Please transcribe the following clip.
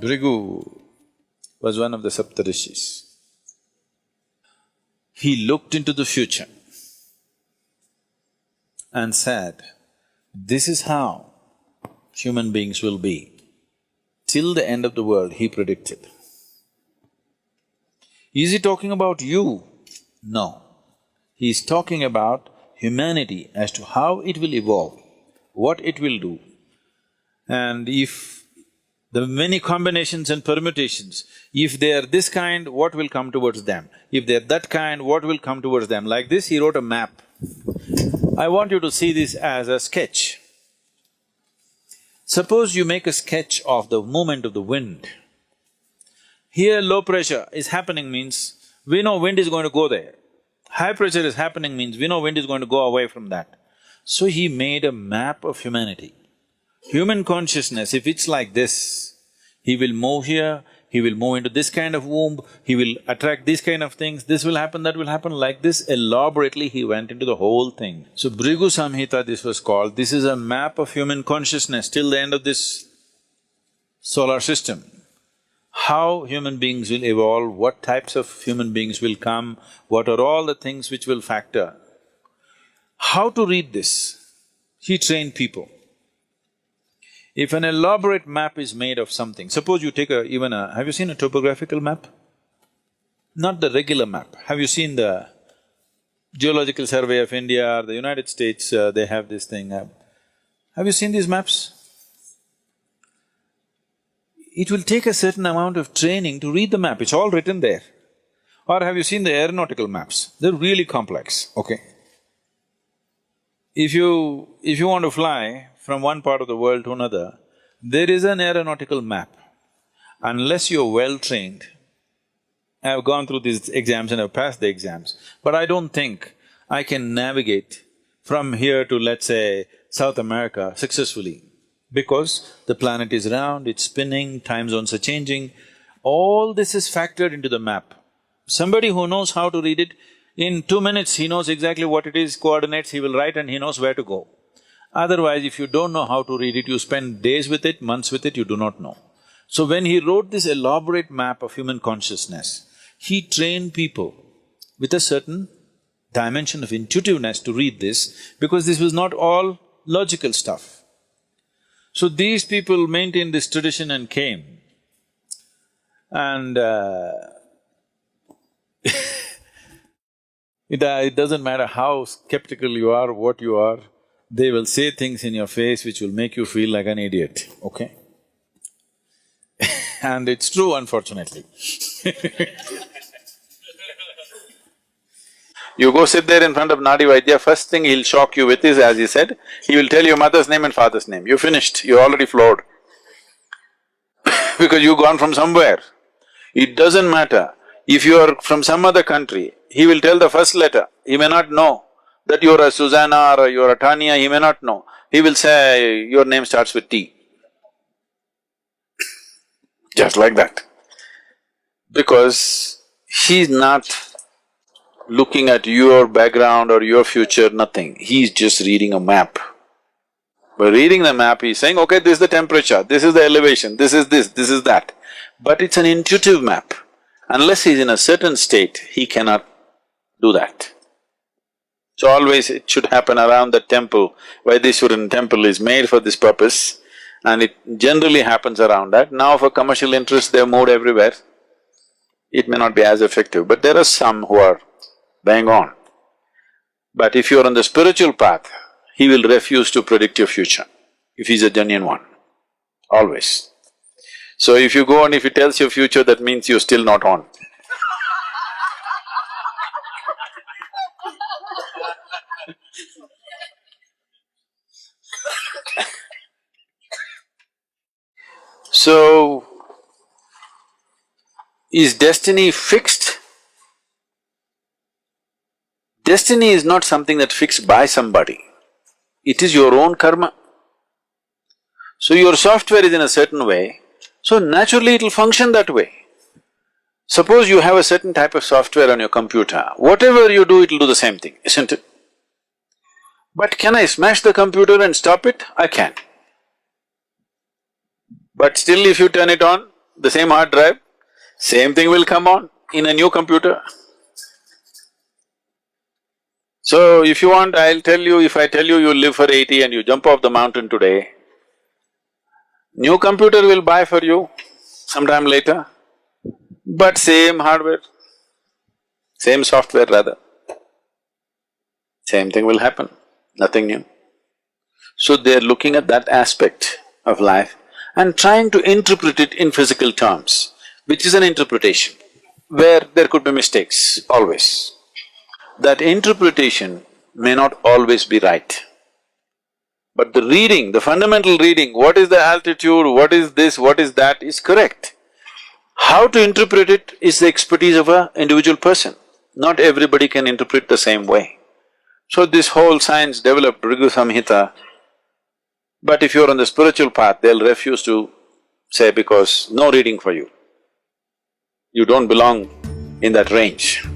Bhrigu was one of the Saptarishis. He looked into the future and said, this is how human beings will be. Till the end of the world, he predicted. Is he talking about you? No. He is talking about humanity as to how it will evolve, what it will do. And if the many combinations and permutations, if they are this kind, what will come towards them? If they are that kind, what will come towards them? Like this, he wrote a map. I want you to see this as a sketch. Suppose you make a sketch of the movement of the wind. Here low pressure is happening means we know wind is going to go there. High pressure is happening means we know wind is going to go away from that. So he made a map of humanity. Human consciousness, if it's like this, he will move here, he will move into this kind of womb, he will attract these kind of things, this will happen, that will happen, like this elaborately he went into the whole thing. So Bhrigu Samhita this was called, this is a map of human consciousness till the end of this solar system. How human beings will evolve, what types of human beings will come, what are all the things which will factor. How to read this? He trained people. If an elaborate map is made of something, suppose you take have you seen a topographical map? Not the regular map. Have you seen the Geological Survey of India or the United States, they have this thing. Have you seen these maps? It will take a certain amount of training to read the map, it's all written there. Or have you seen the aeronautical maps? They're really complex, okay? If you want to fly from one part of the world to another, there is an aeronautical map. Unless you're well-trained, I've gone through these exams and I've passed the exams, but I don't think I can navigate from here to, let's say, South America successfully, because the planet is round, it's spinning, time zones are changing, all this is factored into the map. Somebody who knows how to read it, in 2 minutes he knows exactly what it is, coordinates, he will write and he knows where to go. Otherwise, if you don't know how to read it, you spend days with it, months with it, you do not know. So when he wrote this elaborate map of human consciousness, he trained people with a certain dimension of intuitiveness to read this, because this was not all logical stuff. So these people maintained this tradition and came, and it doesn't matter how skeptical you are, what you are, they will say things in your face which will make you feel like an idiot, okay? And it's true, unfortunately. You go sit there in front of Nadi Vaidya, first thing he'll shock you with is, as he said, he will tell you mother's name and father's name. You finished, you're already floored. Because you've gone from somewhere. It doesn't matter. If you are from some other country, he will tell the first letter, he may not know that you're a Susanna or you're a Tanya, he may not know. He will say, your name starts with T. Just like that. Because he's not looking at your background or your future, nothing. He's just reading a map. By reading the map, he's saying, okay, this is the temperature, this is the elevation, this is that. But it's an intuitive map. Unless he's in a certain state, he cannot do that. So always it should happen around the temple. Vaidishwaran temple is made for this purpose, and it generally happens around that. Now for commercial interest, they've moved everywhere. It may not be as effective, but there are some who are bang on. But if you're on the spiritual path, he will refuse to predict your future, if he's a genuine one, always. So if you go and if he tells your future, that means you're still not on. So, is destiny fixed? Destiny is not something that's fixed by somebody, it is your own karma. So your software is in a certain way, so naturally it'll function that way. Suppose you have a certain type of software on your computer, whatever you do, it'll do the same thing, isn't it? But can I smash the computer and stop it? I can. But still if you turn it on, the same hard drive, same thing will come on in a new computer. So if you want, I'll tell you, if I tell you you live for 80 and you jump off the mountain today, new computer will buy for you sometime later, but same hardware, same software rather, same thing will happen, nothing new. So they're looking at that aspect of life and trying to interpret it in physical terms, which is an interpretation, where there could be mistakes, always. That interpretation may not always be right. But the reading, the fundamental reading, what is the altitude, what is this, what is that, is correct. How to interpret it is the expertise of an individual person. Not everybody can interpret the same way. So this whole science developed Bhrigu Samhita, but if you're on the spiritual path, they'll refuse to say because no reading for you. You don't belong in that range.